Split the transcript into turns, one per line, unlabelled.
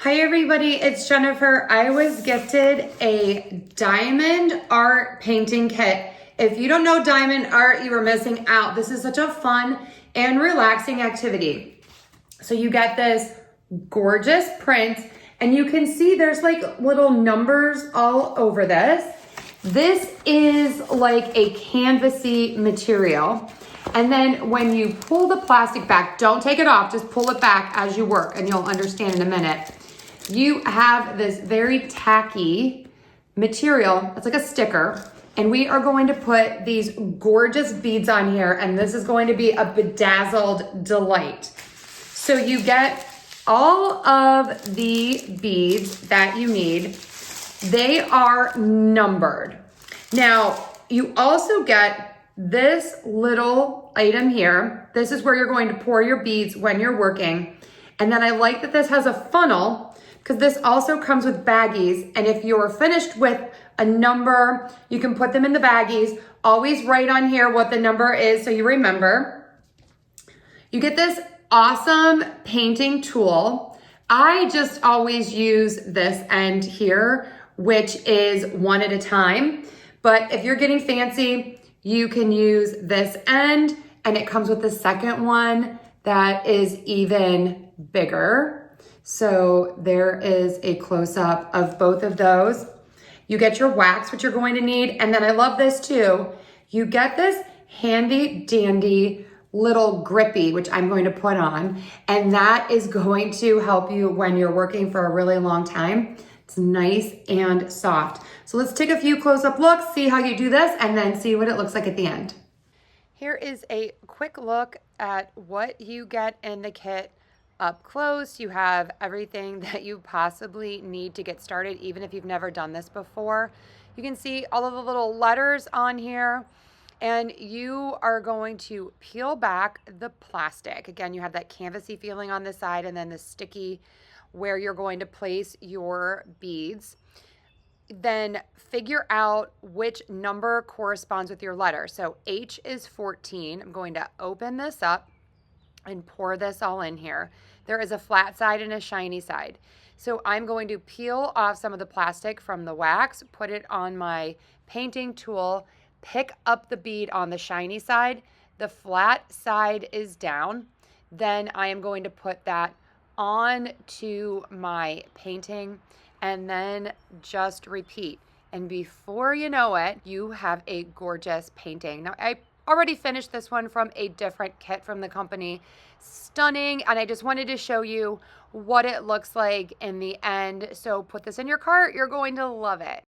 Hi everybody, it's Jennifer. I was gifted a diamond art painting kit. If you don't know diamond art, you are missing out. This is such a fun and relaxing activity. So you get this gorgeous print and you can see there's like little numbers all over this. This is like a canvasy material. And then when you pull the plastic back, don't take it off, just pull it back as you work and you'll understand in a minute. You have this very tacky material. It's like a sticker. And we are going to put these gorgeous beads on here. And this is going to be a bedazzled delight. So you get all of the beads that you need. They are numbered. Now, you also get this little item here. This is where you're going to pour your beads when you're working. And then I like that this has a funnel because this also comes with baggies. And if you're finished with a number, you can put them in the baggies. Always write on here what the number is so you remember. You get this awesome painting tool. I just always use this end here, which is one at a time. But if you're getting fancy, you can use this end, and it comes with the second one that is even bigger. So there is a close-up of both of those. You get your wax, which you're going to need. And then I love this too. You get this handy dandy little grippy, which I'm going to put on. And that is going to help you when you're working for a really long time. It's nice and soft. So let's take a few close-up looks, see how you do this, and then see what it looks like at the end. Here is a quick look at what you get in the kit. Up close, you have everything that you possibly need to get started, even if you've never done this before. You can see all of the little letters on here, and you are going to peel back the plastic. Again, you have that canvasy feeling on the side and then the sticky where you're going to place your beads. Then figure out which number corresponds with your letter. So H is 14. I'm going to open this up and pour this all in here. There is a flat side and a shiny side. So I'm going to peel off some of the plastic from the wax, put it on my painting tool, pick up the bead on the shiny side. The flat side is down. Then I am going to put that on to my painting and then just repeat. And before you know it, you have a gorgeous painting. Now, I already finished this one from a different kit from the company. Stunning, and I just wanted to show you what it looks like in the end. So put this in your cart, you're going to love it.